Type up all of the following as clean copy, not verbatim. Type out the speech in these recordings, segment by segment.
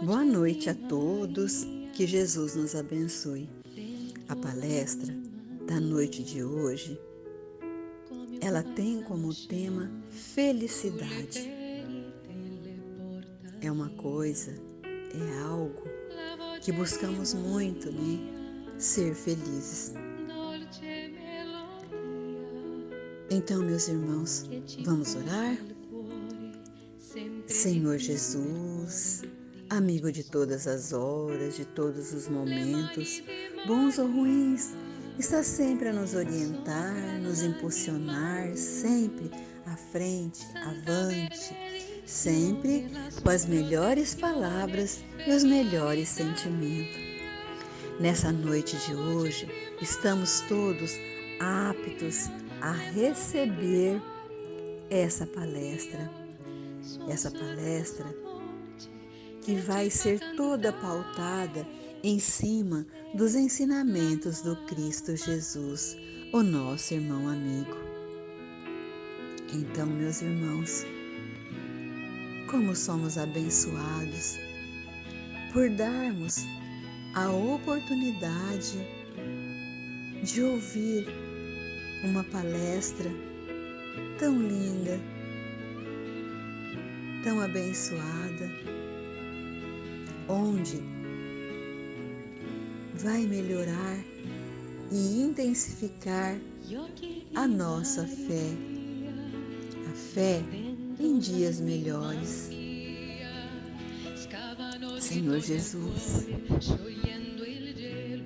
Boa noite a todos, que Jesus nos abençoe. A palestra da noite de hoje, ela tem como tema felicidade. É uma coisa, é algo que buscamos muito, né? Ser felizes. Então, meus irmãos, vamos orar? Senhor Jesus, amigo de todas as horas, de todos os momentos, bons ou ruins, está sempre a nos orientar, nos impulsionar, sempre à frente, avante, sempre com as melhores palavras e os melhores sentimentos. Nessa noite de hoje, estamos todos aptos a receber essa palestra que vai ser toda pautada em cima dos ensinamentos do Cristo Jesus, o nosso irmão amigo. Então, meus irmãos, como somos abençoados por darmos a oportunidade de ouvir uma palestra tão linda, tão abençoada, onde vai melhorar e intensificar a nossa fé, a fé em dias melhores. Senhor Jesus,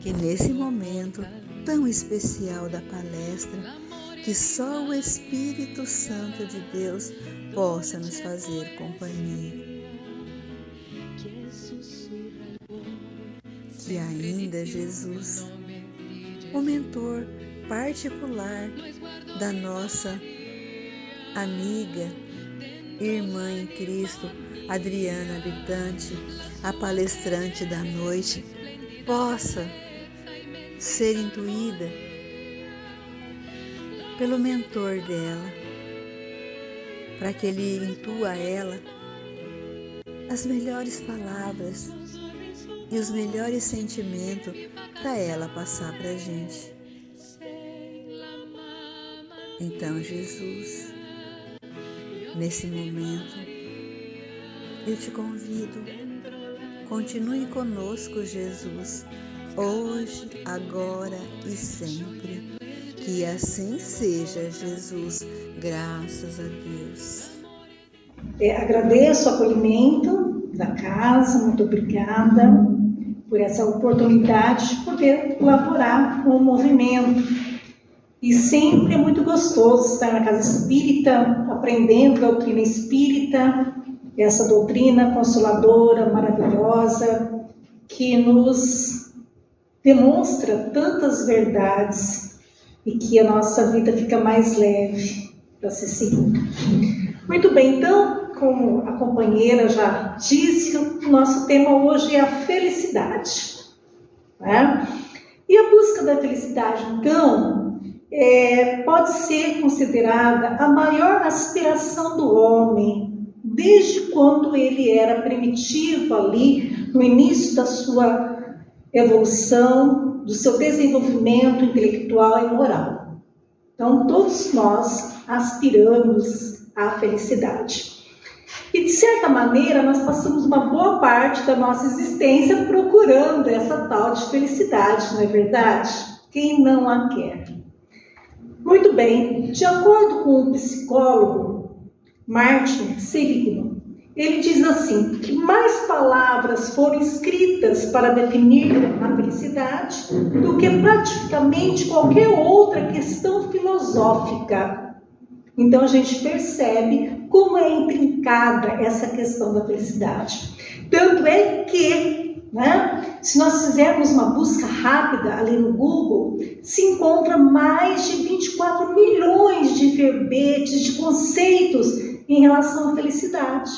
que nesse momento tão especial da palestra, que só o Espírito Santo de Deus possa nos fazer companhia. Que ainda, Jesus, o mentor particular da nossa amiga, irmã em Cristo, Adriana Habitante, a palestrante da noite, possa ser intuída pelo mentor dela, para que ele intua a ela as melhores palavras e os melhores sentimentos para ela passar para a gente. Então, Jesus, nesse momento, eu te convido, continue conosco, Jesus, hoje, agora e sempre. Que assim seja, Jesus, graças a Deus. Agradeço o acolhimento da casa, muito obrigada por essa oportunidade de poder colaborar com o movimento. E sempre é muito gostoso estar na casa espírita, aprendendo a doutrina espírita, essa doutrina consoladora, maravilhosa, que nos demonstra tantas verdades e que a nossa vida fica mais leve para ser seguida. Muito bem, então, como a companheira já disse, o nosso tema hoje é a felicidade. Né? E a busca da felicidade, então, pode ser considerada a maior aspiração do homem, desde quando ele era primitivo ali, no início da sua evolução, do seu desenvolvimento intelectual e moral. Então, todos nós aspiramos à felicidade. E, de certa maneira, nós passamos uma boa parte da nossa existência procurando essa tal de felicidade, não é verdade? Quem não a quer? Muito bem, de acordo com o psicólogo Martin Seligman, ele diz assim, que mais palavras foram escritas para definir a felicidade do que praticamente qualquer outra questão filosófica. Então a gente percebe como é intrincada essa questão da felicidade. Tanto é que, se nós fizermos uma busca rápida ali no Google, se encontra mais de 24 milhões de verbetes, de conceitos em relação à felicidade.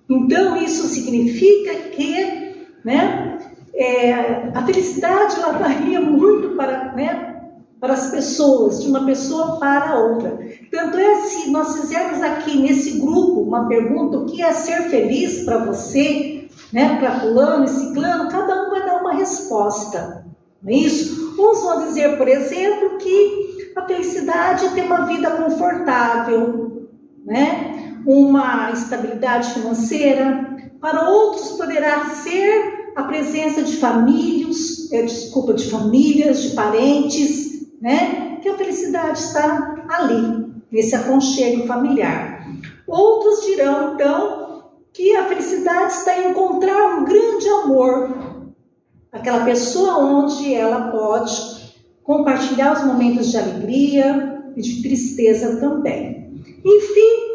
Então, isso significa que a felicidade ela varia muito para as pessoas, de uma pessoa para a outra. Tanto é, se nós fizermos aqui nesse grupo uma pergunta, o que é ser feliz para você? né, para fulano e ciclano, cada um vai dar uma resposta, não é isso? Uns vão dizer, por exemplo, que a felicidade é ter uma vida confortável, né, uma estabilidade financeira. Para outros poderá ser a presença de famílias, de parentes, né, que a felicidade está ali, nesse aconchego familiar. Outros dirão, então, que a felicidade está em encontrar um grande amor, aquela pessoa onde ela pode compartilhar os momentos de alegria e de tristeza também. Enfim,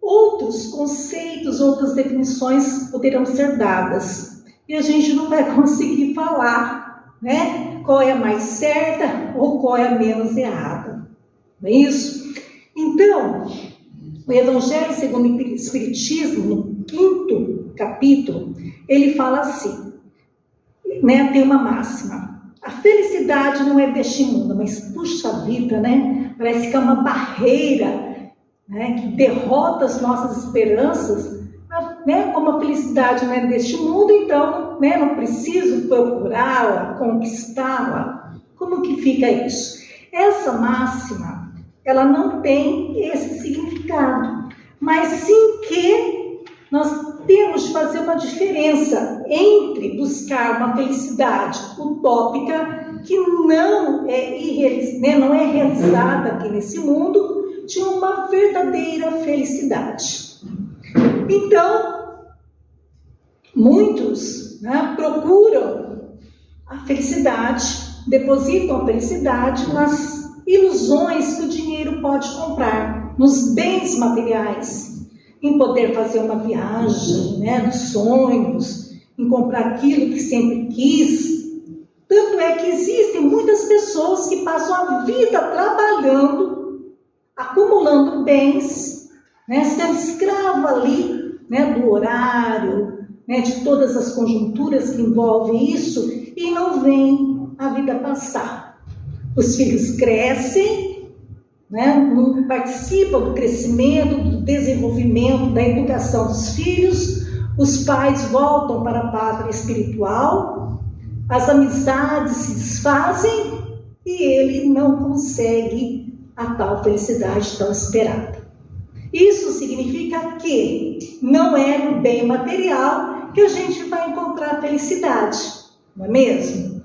outros conceitos, outras definições poderão ser dadas, e a gente não vai conseguir falar, né, qual é a mais certa ou qual é a menos errada, não é isso? Então, o Evangelho segundo o Espiritismo, no 5º capítulo, ele fala assim, né, tem uma máxima: a felicidade não é deste mundo, mas puxa vida, né? Parece que é uma barreira, né, que derrota as nossas esperanças, né? Como a felicidade não é deste mundo, então, né, não preciso procurá-la, conquistá-la. Como que fica isso? Essa máxima, ela não tem esse significado, mas sim que nós temos de fazer uma diferença entre buscar uma felicidade utópica que não é realizada aqui nesse mundo, de uma verdadeira felicidade. Então, muitos, né, procuram a felicidade, depositam a felicidade nas ilusões que o dinheiro pode comprar, nos bens materiais, em poder fazer uma viagem, né, dos sonhos, em comprar aquilo que sempre quis. Tanto é que existem muitas pessoas que passam a vida trabalhando, acumulando bens, né, sendo escravo ali, né, do horário, né, de todas as conjunturas que envolvem isso, e não vem a vida passar. Os filhos crescem, né, não participam do crescimento, do desenvolvimento, da educação dos filhos, os pais voltam para a pátria espiritual, as amizades se desfazem e ele não consegue a tal felicidade tão esperada. Isso significa que não é no bem material que a gente vai encontrar a felicidade, não é mesmo?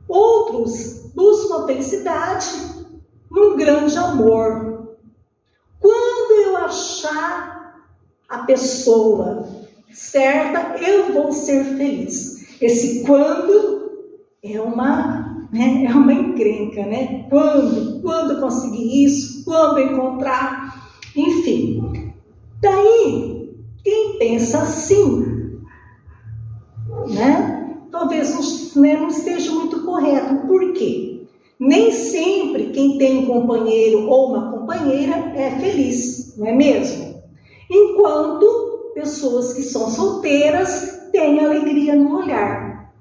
Outros buscam a felicidade num grande amor. Quando eu achar a pessoa certa, eu vou ser feliz. Esse quando é uma encrenca, né? Quando conseguir isso, quando encontrar, enfim. Daí, quem pensa assim, né? Talvez não esteja muito correto. Por quê? Nem sempre quem tem um companheiro ou uma companheira é feliz, não é mesmo? Enquanto pessoas que são solteiras têm alegria no olhar.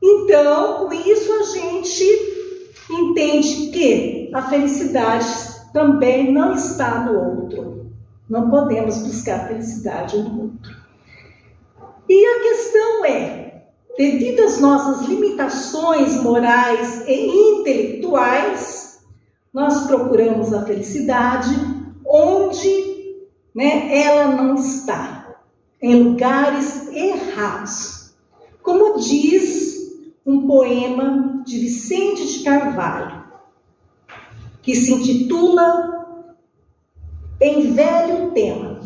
Então, com isso a gente entende que a felicidade também não está no outro. Não podemos buscar a felicidade no outro. E a questão é, devido às nossas limitações morais e intelectuais, nós procuramos a felicidade onde, né, ela não está, em lugares errados. Como diz um poema de Vicente de Carvalho, que se intitula Em Velho Tema.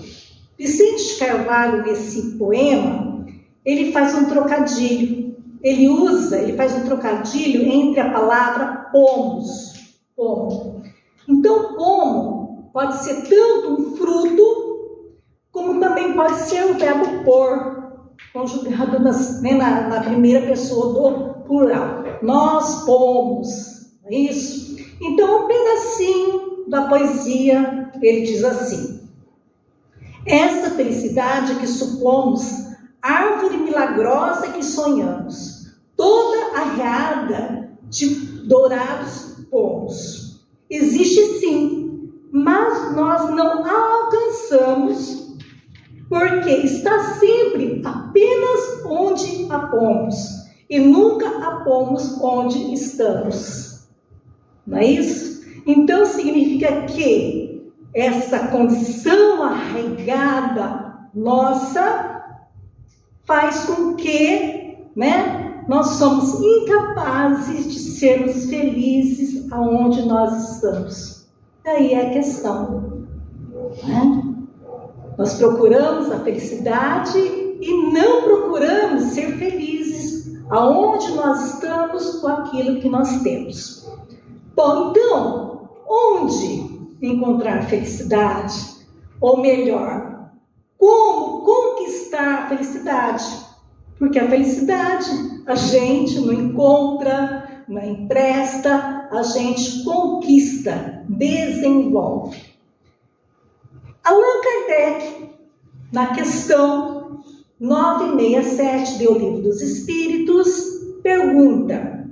Vicente de Carvalho, nesse poema, ele faz um trocadilho. Ele faz um trocadilho entre a palavra pomos. Pomo. Então, pomo pode ser tanto um fruto, como também pode ser o verbo pôr, conjugado na primeira pessoa do plural. Nós pomos, não é isso? Então, um pedacinho da poesia, ele diz assim: essa felicidade que supomos, árvore milagrosa que sonhamos, toda arreada de dourados pomos. Existe sim, mas nós não a alcançamos, porque está sempre apenas onde onde a pomos e nunca a pomos onde estamos. Não é isso? Então significa que essa condição arraigada nossa faz com que, nós somos incapazes de sermos felizes aonde nós estamos. Daí é a questão. Nós procuramos a felicidade e não procuramos ser felizes aonde nós estamos com aquilo que nós temos. Bom, então, onde encontrar felicidade? Ou melhor, como conquistar a felicidade? Porque a felicidade a gente não encontra, não empresta, a gente conquista, desenvolve. Allan Kardec, na questão 967 do Livro dos Espíritos, pergunta: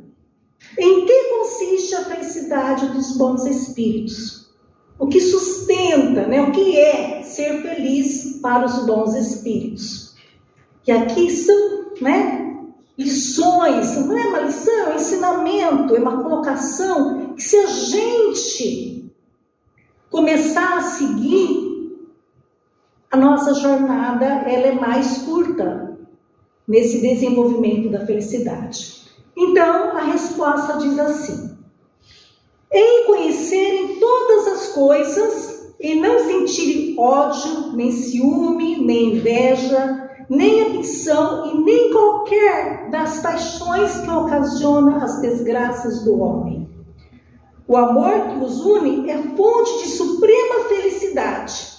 em que consiste a felicidade dos bons espíritos? O que sustenta, o que é ser feliz para os bons espíritos? E aqui são, lições, não é uma lição, é um ensinamento, é uma colocação que se a gente começar a seguir, a nossa jornada ela é mais curta nesse desenvolvimento da felicidade. Então, a resposta diz assim: em conhecerem todas as coisas e não sentirem ódio, nem ciúme, nem inveja, nem ambição e nem qualquer das paixões que ocasiona as desgraças do homem. O amor que os une é fonte de suprema felicidade.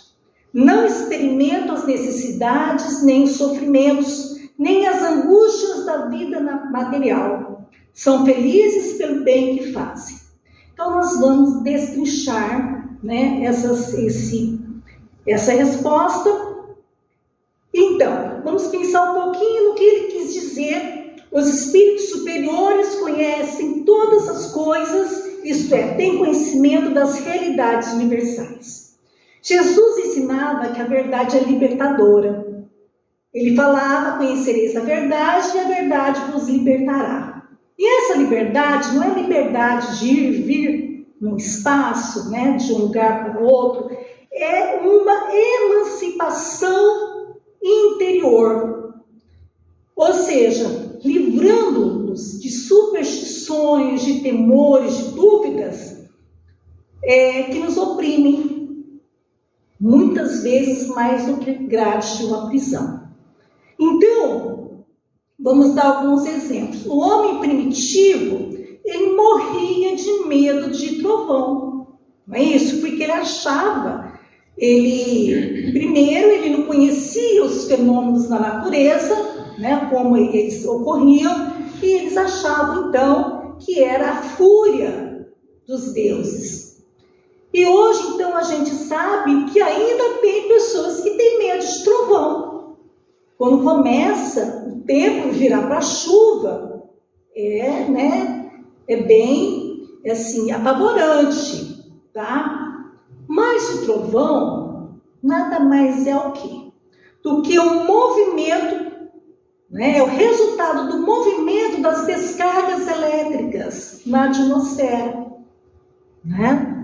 Não experimentam as necessidades, nem os sofrimentos, nem as angústias da vida material. São felizes pelo bem que fazem. Então, nós vamos destrinchar essa resposta. Então, vamos pensar um pouquinho no que ele quis dizer. Os espíritos superiores conhecem todas as coisas, isto é, têm conhecimento das realidades universais. Jesus ensinava que a verdade é libertadora. Ele falava: conhecereis a verdade e a verdade vos libertará. E essa liberdade não é liberdade de ir e vir num espaço, de um lugar para o outro. É uma emancipação interior. Ou seja, livrando-nos de superstições, de temores, de dúvidas que nos oprimem. Muitas vezes mais do que grades de uma prisão. Então, vamos dar alguns exemplos. O homem primitivo, ele morria de medo de trovão. Não é isso? Porque ele achava, primeiro, ele não conhecia os fenômenos da natureza, como eles ocorriam, e eles achavam, então, que era a fúria dos deuses. E hoje, então, a gente sabe que ainda tem pessoas que têm medo de trovão. Quando começa o tempo virar para chuva, é bem, assim, apavorante, tá? Mas o trovão nada mais é o quê? Do que um movimento, é o resultado do movimento das descargas elétricas na atmosfera,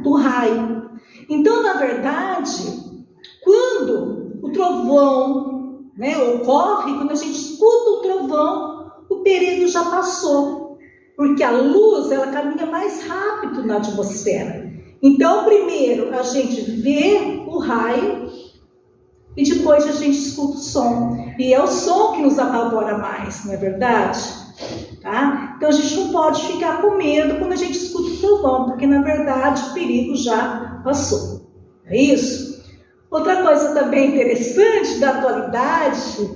do raio. Então, na verdade, quando o trovão ocorre, quando a gente escuta o trovão, o perigo já passou, porque a luz ela caminha mais rápido na atmosfera. Então, primeiro a gente vê o raio e depois a gente escuta o som. E é o som que nos apavora mais, não é verdade? Tá? Então a gente não pode ficar com medo quando a gente escuta o trovão, porque na verdade o perigo já passou. É isso? Outra coisa também interessante da atualidade,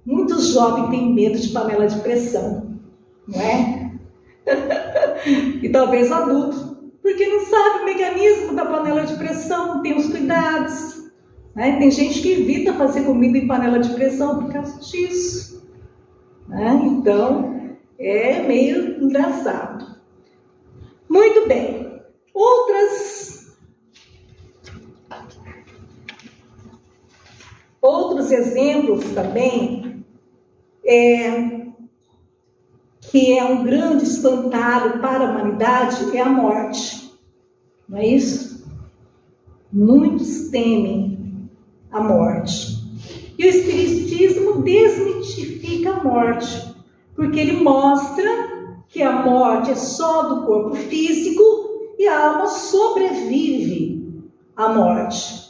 muitos jovens têm medo de panela de pressão, não é? E talvez adultos, porque não sabe o mecanismo da panela de pressão, não tem os cuidados. Tem gente que evita fazer comida em panela de pressão por causa disso. Então, é meio engraçado. Muito bem. Outros exemplos também que é um grande espantalho para a humanidade, é a morte. Não é isso? Muitos temem a morte. E o Espiritismo desmitifica a morte, porque ele mostra que a morte é só do corpo físico e a alma sobrevive à morte.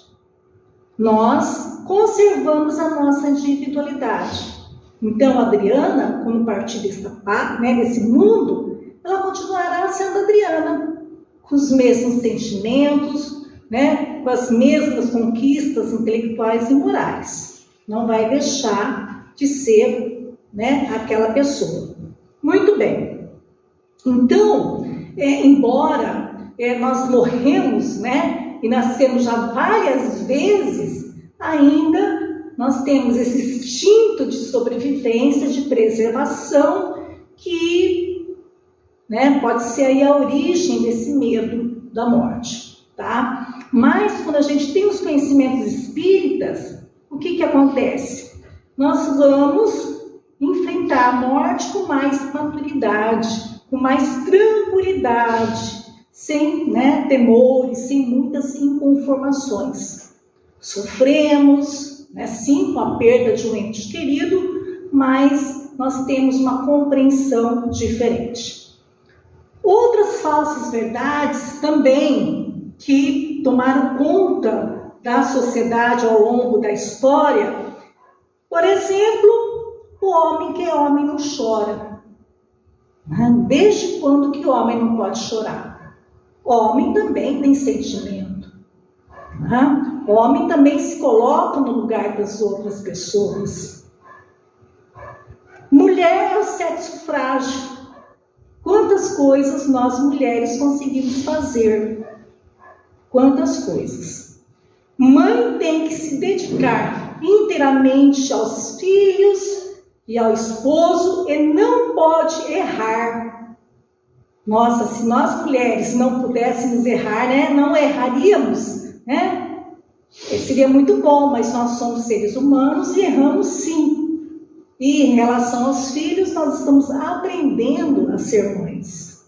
Nós conservamos a nossa individualidade. Então, a Adriana, quando partir desse mundo, ela continuará sendo Adriana, com os mesmos sentimentos, com as mesmas conquistas intelectuais e morais. Não vai deixar de ser aquela pessoa. Muito bem. Então, embora nós morremos, e nascemos já várias vezes, ainda nós temos esse instinto de sobrevivência, de preservação, que pode ser aí a origem desse medo da morte, tá? Mas quando a gente tem os conhecimentos espíritas, o que acontece? Nós vamos enfrentar a morte com mais maturidade, com mais tranquilidade, sem temores, sem muitas inconformações. Sofremos, sim, com a perda de um ente querido, mas nós temos uma compreensão diferente. Outras falsas verdades também que tomaram conta da sociedade ao longo da história, por exemplo, o homem que é homem não chora. Desde quando que o homem não pode chorar? O homem também tem sentimento. O homem também se coloca no lugar das outras pessoas. Mulher é o sexo frágil. Quantas coisas nós mulheres conseguimos fazer? Quantas coisas? Mãe tem que se dedicar inteiramente aos filhos e ao esposo e não pode errar. Nossa, se nós mulheres não pudéssemos errar, não erraríamos, seria muito bom, mas nós somos seres humanos e erramos sim. E em relação aos filhos, nós estamos aprendendo a ser mães.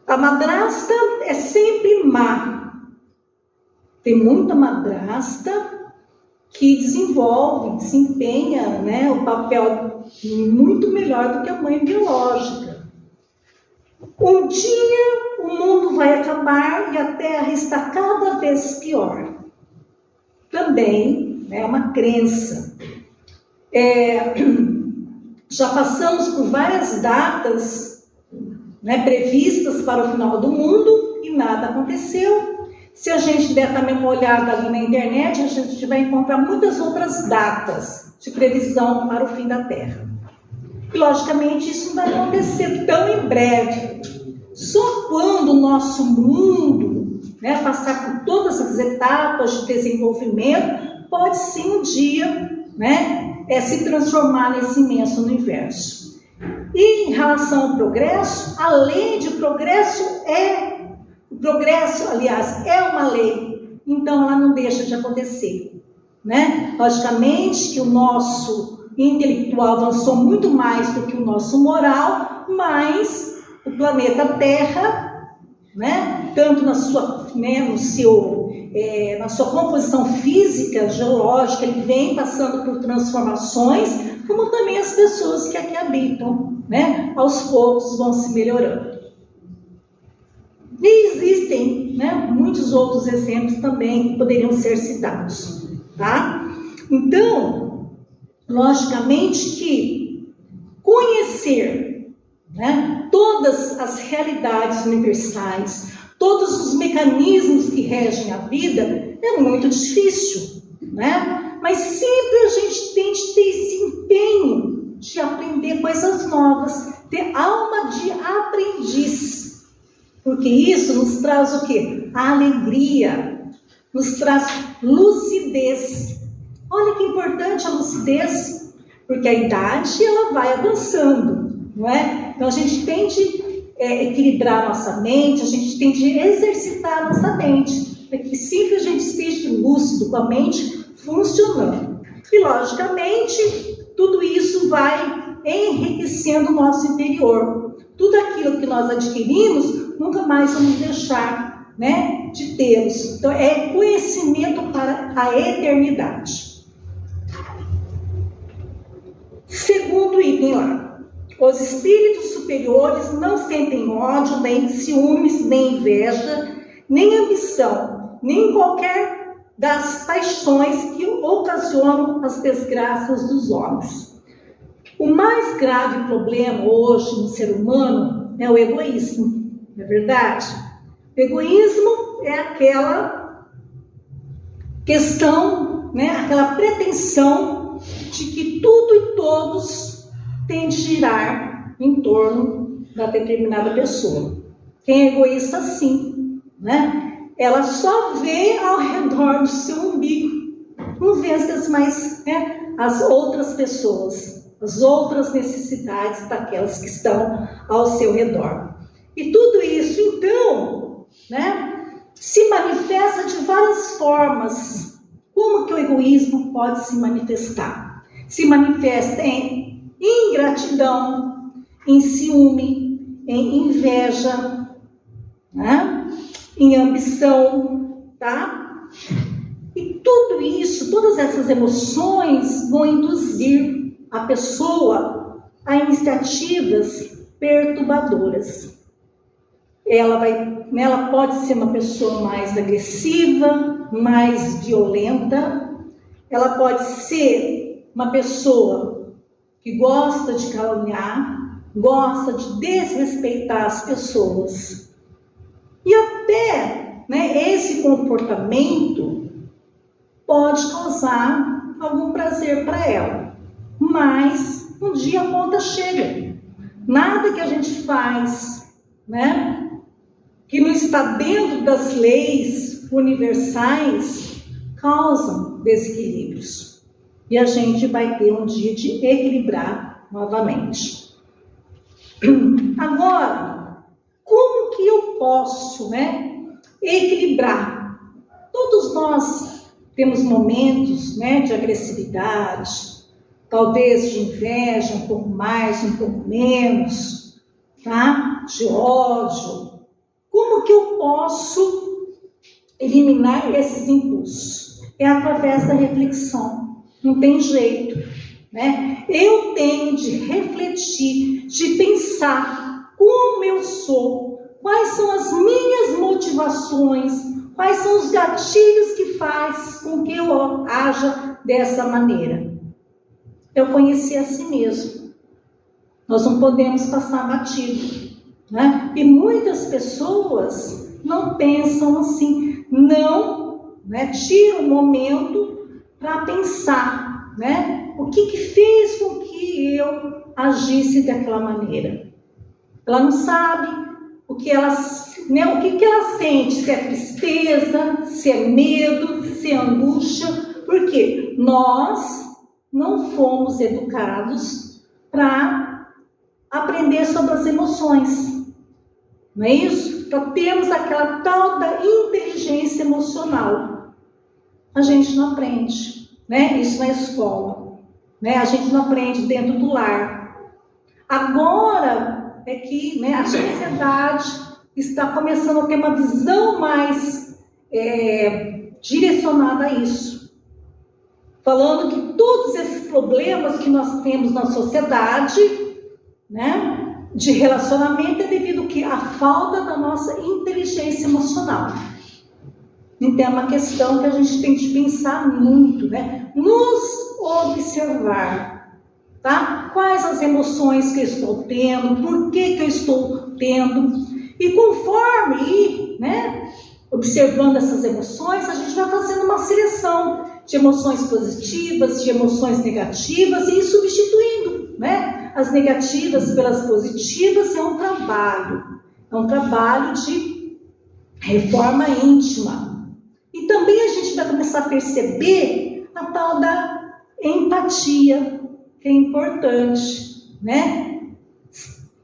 A madrasta é sempre má. Tem muita madrasta que desempenha o papel muito melhor do que a mãe biológica. Um dia o mundo vai acabar e a Terra está cada vez pior. Também é uma crença. Já passamos por várias datas previstas para o final do mundo e nada aconteceu. Se a gente der também uma olhada ali na internet, a gente vai encontrar muitas outras datas de previsão para o fim da Terra. E, logicamente, isso não vai acontecer tão em breve. Só quando o nosso mundo passar por todas as etapas de desenvolvimento, pode sim um dia se transformar nesse imenso universo. E em relação ao progresso, a lei de progresso aliás, é uma lei, então ela não deixa de acontecer. Logicamente que o nosso intelectual avançou muito mais do que o nosso moral, mas o planeta Terra, tanto na sua composição física, geológica, ele vem passando por transformações, como também as pessoas que aqui habitam, aos poucos vão se melhorando. E existem muitos outros exemplos também que poderiam ser citados, tá? Então, logicamente que conhecer todas as realidades universais, todos os mecanismos que regem a vida é muito difícil, mas sempre a gente tem de ter esse empenho de aprender coisas novas, ter alma de aprendiz, porque isso nos traz o quê? A alegria, nos traz lucidez. Olha que importante a lucidez, porque a idade ela vai avançando, Então a gente tem de equilibrar a nossa mente, a gente tem de exercitar a nossa mente, para que sempre a gente esteja lúcido, com a mente funcionando. E logicamente, tudo isso vai enriquecendo o nosso interior. Tudo aquilo que nós adquirimos, nunca mais vamos deixar, né, de tê-los. Então, é conhecimento para a eternidade. Segundo item lá. Os espíritos superiores não sentem ódio, nem ciúmes, nem inveja, nem ambição, nem qualquer das paixões que ocasionam as desgraças dos homens. O mais grave problema hoje no ser humano é o egoísmo, não é verdade? O egoísmo é aquela questão, né, aquela pretensão de que tudo e todos têm de girar em torno da determinada pessoa. Quem é egoísta, sim, né? Ela só vê ao redor do seu umbigo, não vê as outras pessoas, as outras necessidades daquelas que estão ao seu redor. E tudo isso, então, né, se manifesta de várias formas. Como que o egoísmo pode se manifestar? Se manifesta em ingratidão, em ciúme, em inveja, né? Em ambição, tá? E tudo isso, todas essas emoções vão induzir a pessoa a iniciativas perturbadoras. Ela pode ser uma pessoa mais agressiva, mais violenta. Ela pode ser uma pessoa que gosta de caluniar, gosta de desrespeitar as pessoas. E até, né, esse comportamento pode causar algum prazer para ela. Mas um dia a conta chega. Nada que a gente faz, né, que não está dentro das leis universais, causam desequilíbrios. E a gente vai ter um dia de equilibrar novamente. Agora, como que eu posso, né, equilibrar? Todos nós temos momentos, né, de agressividade, talvez de inveja, um pouco mais, um pouco menos, tá? De ódio. Como que eu posso eliminar esses impulsos? É através da reflexão. Não tem jeito, né? Eu tenho de refletir, de pensar como eu sou, quais são as minhas motivações, quais são os gatilhos que faz com que eu haja dessa maneira. Eu conheci a si mesmo. Nós não podemos passar batido, né? E muitas pessoas não pensam assim, não, né, tiram um momento para pensar, né, o que fez com que eu agisse daquela maneira. Ela não sabe o que ela sente, se é tristeza, se é medo, se é angústia, porque nós não fomos educados para aprender sobre as emoções, não é isso? Para termos aquela tal da inteligência emocional. A gente não aprende, né? Isso na escola, né? A gente não aprende dentro do lar. Agora é que, né, a sociedade está começando a ter uma visão mais direcionada a isso. Falando que todos esses problemas que nós temos na sociedade, né, de relacionamento é devido à falta da nossa inteligência emocional. Então é uma questão que a gente tem de pensar muito, né? Nos observar, tá? Quais as emoções que eu estou tendo, por que eu estou tendo, e conforme, né, observando essas emoções, a gente vai fazendo uma seleção de emoções positivas, de emoções negativas e ir substituindo, né, as negativas pelas positivas. É um trabalho de reforma íntima. E também a gente vai começar a perceber a tal da empatia, que é importante, né?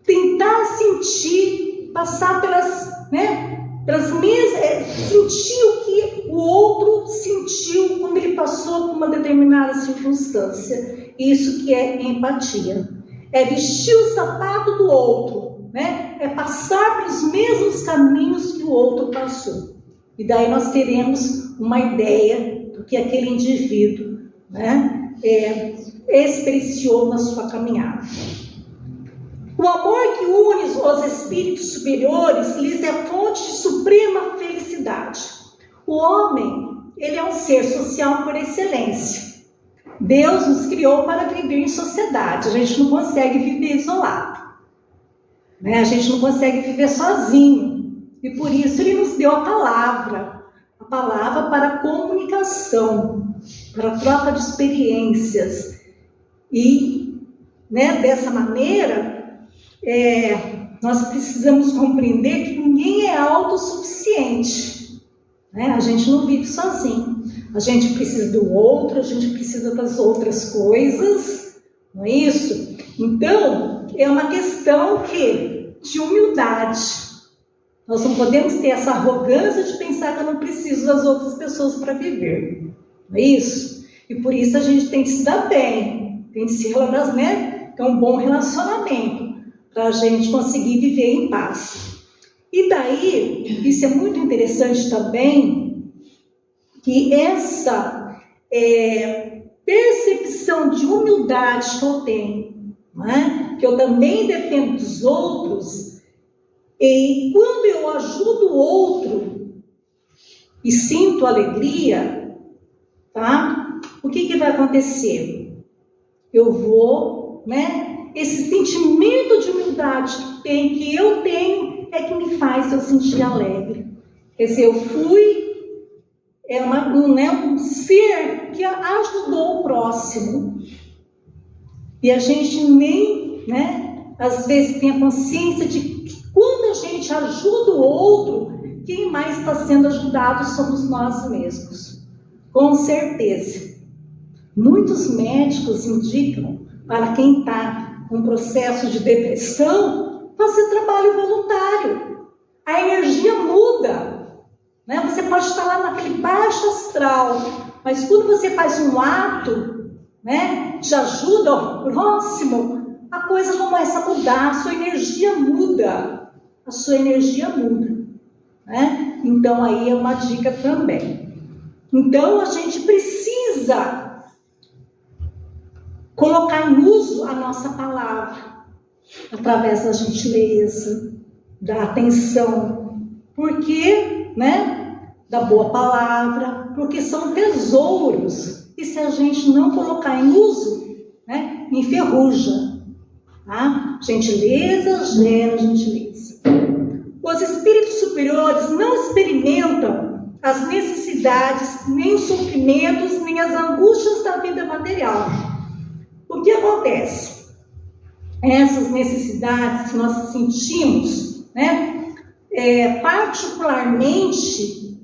Tentar sentir, passar pelas mesmas, sentir o que o outro sentiu quando ele passou por uma determinada circunstância. isso que é empatia. É vestir o sapato do outro, né? É passar pelos mesmos caminhos que o outro passou. E daí nós teremos uma ideia do que aquele indivíduo, né, experienciou na sua caminhada. O amor que une os espíritos superiores lhes é fonte de suprema felicidade. O homem, ele é um ser social por excelência. Deus nos criou para viver em sociedade. A gente não consegue viver isolado, né? A gente não consegue viver sozinho. E por isso ele nos deu a palavra para a comunicação, para a troca de experiências. E, né, dessa maneira, nós precisamos compreender que ninguém é autossuficiente, né? A gente não vive sozinho. A gente precisa do outro, a gente precisa das outras coisas, não é isso? Então, é uma questão de humildade. Nós não podemos ter essa arrogância de pensar que eu não preciso das outras pessoas para viver, não é isso? E por isso a gente tem que se dar bem, tem que se relacionar, né? Ter um bom relacionamento, para a gente conseguir viver em paz. E daí, isso é muito interessante também, que essa percepção de humildade que eu tenho, né? Que eu também dependo dos outros, e quando eu ajudo o outro e sinto alegria, tá? O que vai acontecer? Eu vou, né? Esse sentimento de humildade que eu tenho é que me faz eu sentir alegre. Quer dizer, eu fui um ser que ajudou o próximo. E a gente nem, né, às vezes tem a consciência de que quando a gente ajuda o outro, quem mais está sendo ajudado somos nós mesmos. Com certeza. Muitos médicos indicam para quem está com processo de depressão fazer trabalho voluntário. A energia muda. Né? Você pode estar lá naquele baixo astral, mas quando você faz um ato, né, de ajuda ao próximo, a coisa começa a mudar, a sua energia muda. A sua energia muda. Né? Então aí é uma dica também. Então a gente precisa colocar em uso a nossa palavra, através da gentileza, da atenção, porque, né, da boa palavra, porque são tesouros, e se a gente não colocar em uso, né, enferruja, tá? Gentileza gera gentileza. Os espíritos superiores não experimentam as necessidades, nem os sofrimentos, nem as angústias da vida material. O que acontece? Essas necessidades que nós sentimos, né, particularmente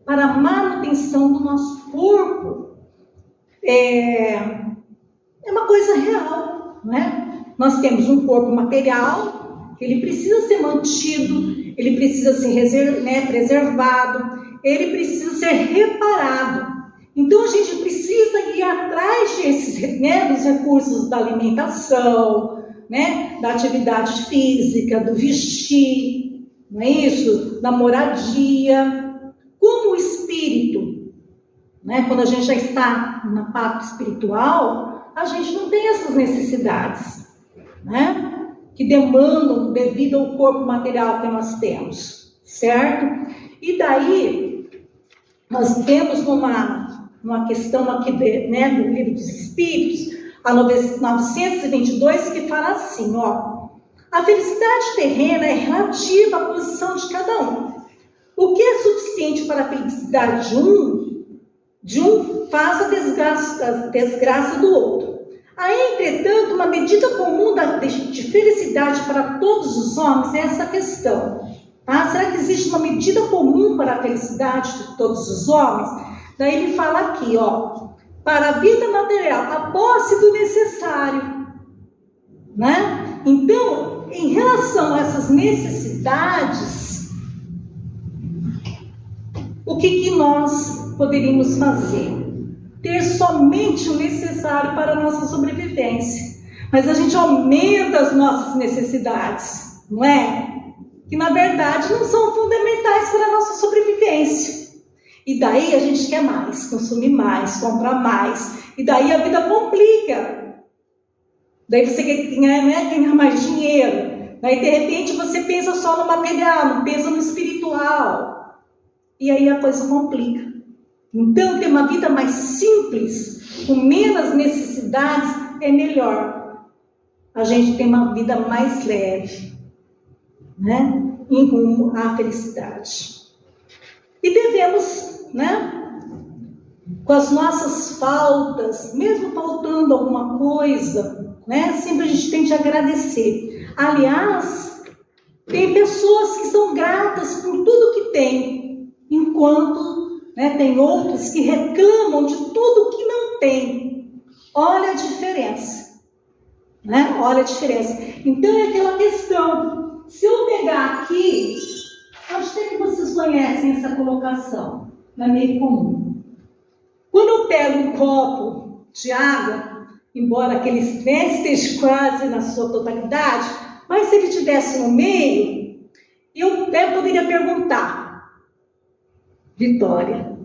para a manutenção do nosso corpo, é uma coisa real, né? Nós temos um corpo material, que ele precisa ser mantido, ele precisa ser preservado, ele precisa ser reparado. Então a gente precisa ir atrás desses, né, dos recursos da alimentação, né, da atividade física, do vestir, não é isso? Da moradia. Como o espírito, né, quando a gente já está na parte espiritual, a gente não tem essas necessidades, né, que demandam devido ao corpo material que nós temos, certo? E daí, nós temos uma questão aqui, né, do Livro dos Espíritos, a 922, que fala assim, ó: a felicidade terrena é relativa à posição de cada um. O que é suficiente para a felicidade de um faz a desgraça do outro. Há, entretanto, uma medida comum de felicidade para todos os homens, é essa questão. Tá? Será que existe uma medida comum para a felicidade de todos os homens? Daí ele fala aqui, ó: para a vida material, a posse do necessário. Né? Então, em relação a essas necessidades, o que nós poderíamos fazer? ter somente o necessário para a nossa sobrevivência. Mas a gente aumenta as nossas necessidades, não é? Que na verdade não são fundamentais para a nossa sobrevivência. E daí a gente quer mais, consumir mais, comprar mais. E daí a vida complica. Daí você quer ganhar mais dinheiro. Daí de repente você pensa só no material, não pensa no espiritual. E aí a coisa complica. Então ter uma vida mais simples, com menos necessidades, é melhor. A gente tem uma vida mais leve, né? Em rumo à felicidade. E devemos, né? Com as nossas faltas, mesmo faltando alguma coisa, né? Sempre a gente tem que agradecer. Aliás, tem pessoas que são gratas por tudo que tem, enquanto, né, tem outras que reclamam de tudo que não tem. Olha a diferença. Né? Olha a diferença. Então é aquela questão. Se eu pegar aqui, acho até que vocês conhecem essa colocação, não é meio comum. Quando eu pego um copo de água, embora aquele esteja quase na sua totalidade, mas se ele estivesse no meio, eu poderia perguntar: Vitória,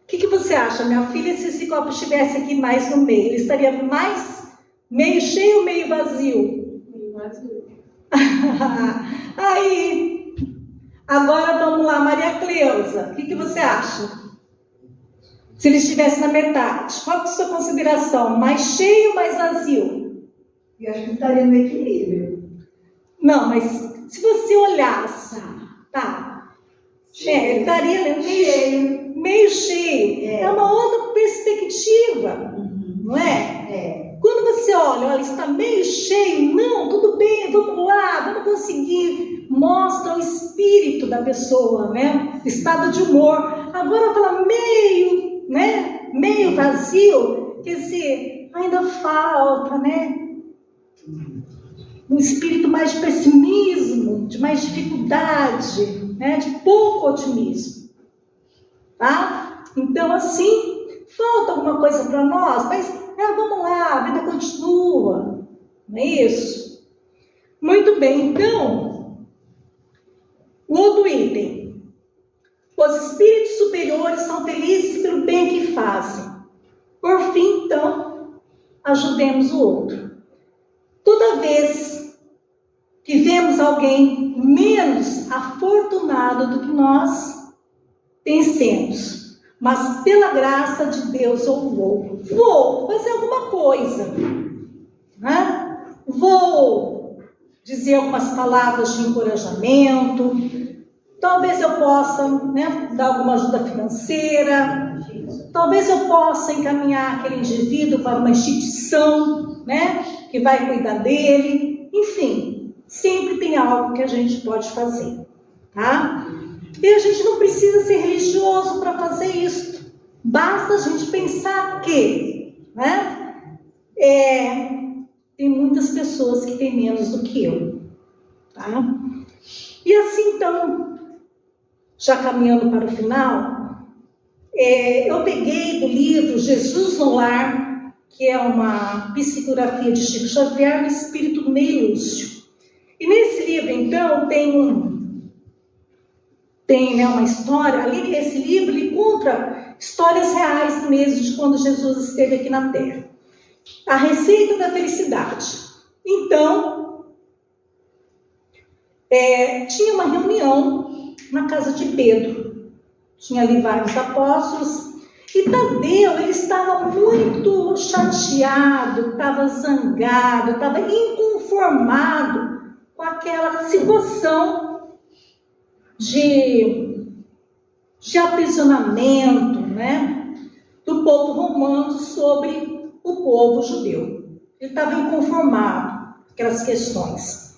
o que você acha, minha filha, se esse copo estivesse aqui mais no meio? Ele estaria mais meio cheio ou meio vazio? Meio vazio. Aí, agora vamos lá, Maria Cleusa, o que você acha? Se ele estivesse na metade, qual é a sua consideração? Mais cheio ou mais vazio? Eu acho que estaria no equilíbrio. Não, mas se você olhasse, tá? Ele estaria meio cheio. É uma outra perspectiva, não é? É. Quando você olha, está meio cheio, não, tudo bem, vamos lá, vamos conseguir. Mostra o espírito da pessoa, né? Estado de humor. Agora fala meio, né? Meio vazio, quer dizer, ainda falta, né? Um espírito mais de pessimismo, de mais dificuldade, né? De pouco otimismo, tá? Então, assim, falta alguma coisa para nós, mas vamos lá, a vida continua, não é isso? Muito bem, então, o outro item. Os espíritos superiores são felizes pelo bem que fazem. Por fim, então, ajudemos o outro. Toda vez que vemos alguém menos afortunado do que nós, pensemos: mas pela graça de Deus eu vou fazer alguma coisa, né? Vou dizer algumas palavras de encorajamento, talvez eu possa, né, dar alguma ajuda financeira, talvez eu possa encaminhar aquele indivíduo para uma instituição, né, que vai cuidar dele, enfim, sempre tem algo que a gente pode fazer, tá? E a gente não precisa ser religioso para fazer isso. Basta a gente pensar que, né, tem muitas pessoas que têm menos do que eu, tá? E assim, então, já caminhando para o final, eu peguei do livro Jesus no Lar, que é uma psicografia de Chico Xavier, no espírito Ney Lúcio. E nesse livro, então, tem, né, uma história. Ali, esse livro, ele conta histórias reais mesmo de quando Jesus esteve aqui na Terra. A receita da felicidade. Então, tinha uma reunião na casa de Pedro. Tinha ali vários apóstolos. E Tadeu, ele estava muito chateado, estava zangado, estava inconformado com aquela situação de aprisionamento, né, do povo romano sobre o povo judeu. Ele estava inconformado com aquelas questões.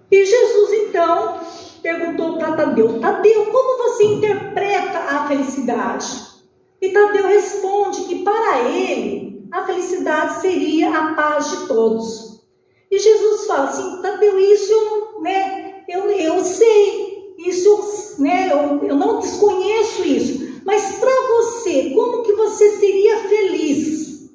E Jesus, então, perguntou para Tadeu: Tadeu, como você interpreta a felicidade? E Tadeu responde que para ele a felicidade seria a paz de todos. E Jesus fala assim: Tadeu, isso eu sei, isso, né, eu não desconheço isso, mas para você, como que você seria feliz?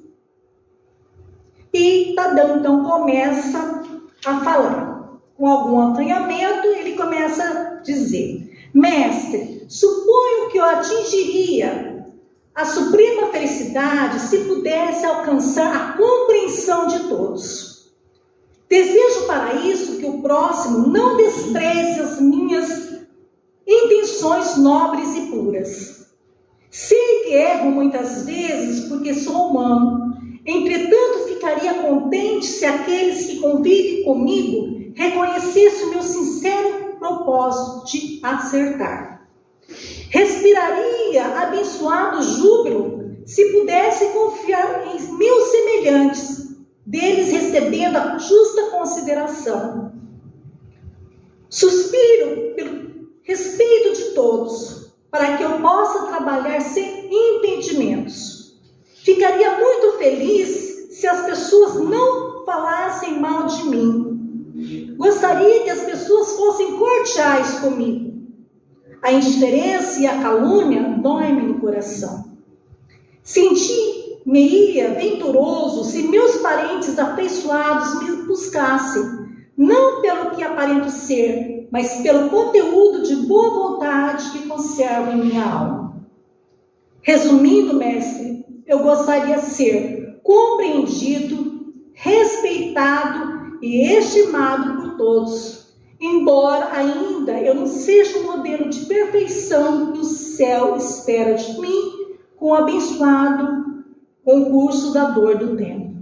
E Tadeu então começa a falar. Com algum acanhamento, ele começa a dizer: mestre, suponho que eu atingiria a suprema felicidade se pudesse alcançar a compreensão de todos. Desejo para isso que o próximo não despreze as minhas intenções nobres e puras. Sei que erro muitas vezes porque sou humano, entretanto ficaria contente se aqueles que convivem comigo reconhecessem o meu sincero propósito de acertar. Respiraria abençoado júbilo se pudesse confiar em meus semelhantes, deles recebendo a justa consideração. Suspiro pelo respeito de todos, para que eu possa trabalhar sem impedimentos. Ficaria muito feliz se as pessoas não falassem mal de mim. Gostaria que as pessoas fossem cordiais comigo. A indiferença e a calúnia doem-me no coração. Senti-me-ia venturoso se meus parentes afeiçoados me buscassem, não pelo que aparento ser, mas pelo conteúdo de boa vontade que conservo em minha alma. Resumindo, mestre, eu gostaria de ser compreendido, respeitado e estimado por todos, embora ainda eu não seja um modelo de perfeição que o céu espera de mim com o abençoado concurso da dor do tempo.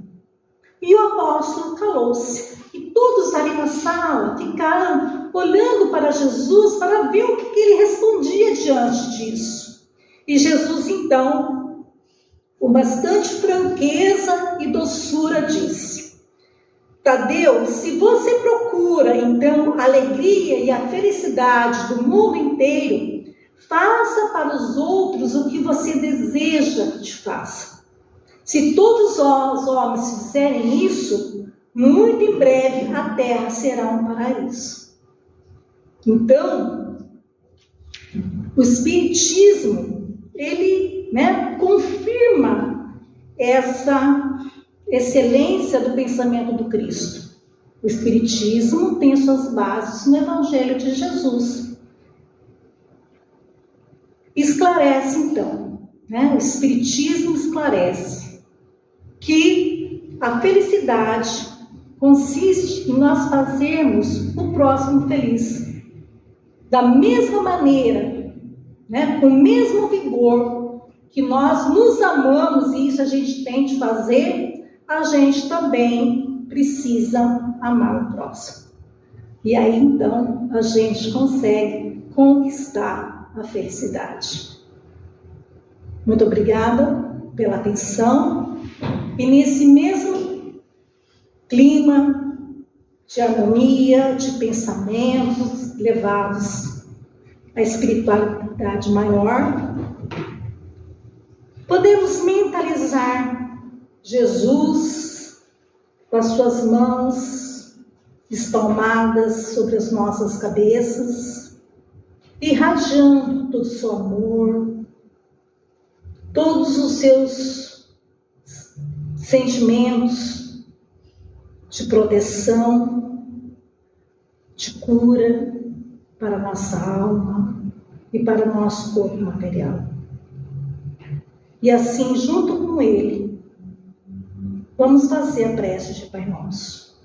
E o apóstolo calou-se, e todos ali na sala ficaram olhando para Jesus para ver o que ele respondia diante disso. E Jesus, então, com bastante franqueza e doçura, disse: Tadeu, se você procura, então, a alegria e a felicidade do mundo inteiro, faça para os outros o que você deseja que te faça. Se todos os homens fizerem isso, muito em breve a terra será um paraíso. Então, o Espiritismo, ele confirma essa excelência do pensamento do Cristo. O Espiritismo tem suas bases no Evangelho de Jesus. Esclarece, então, o Espiritismo esclarece que a felicidade consiste em nós fazermos o próximo feliz. Da mesma maneira, com o mesmo vigor que nós nos amamos, e isso a gente tem de fazer, a gente também precisa amar o próximo. E aí, então, a gente consegue conquistar a felicidade. Muito obrigada pela atenção. E nesse mesmo clima de harmonia, de pensamentos levados à espiritualidade maior, podemos mentalizar Jesus com as suas mãos espalmadas sobre as nossas cabeças, irradiando todo o seu amor, todos os seus sentimentos de proteção, de cura para a nossa alma e para o nosso corpo material. E assim, junto com ele, vamos fazer a prece de Pai Nosso.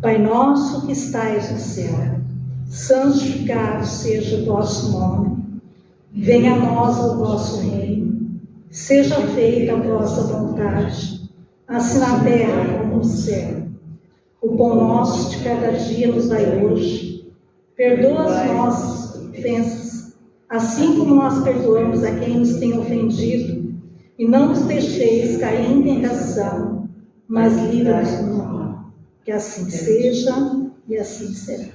Pai nosso que estais no céu, santificado seja o vosso nome. Venha a nós o vosso reino. Seja feita a vossa vontade, assim na terra como no céu. O pão nosso de cada dia nos dai hoje. Perdoa as nossas ofensas, assim como nós perdoamos a quem nos tem ofendido. E não nos deixeis cair em tentação, mas livra-nos do mal. Que assim seja e assim será.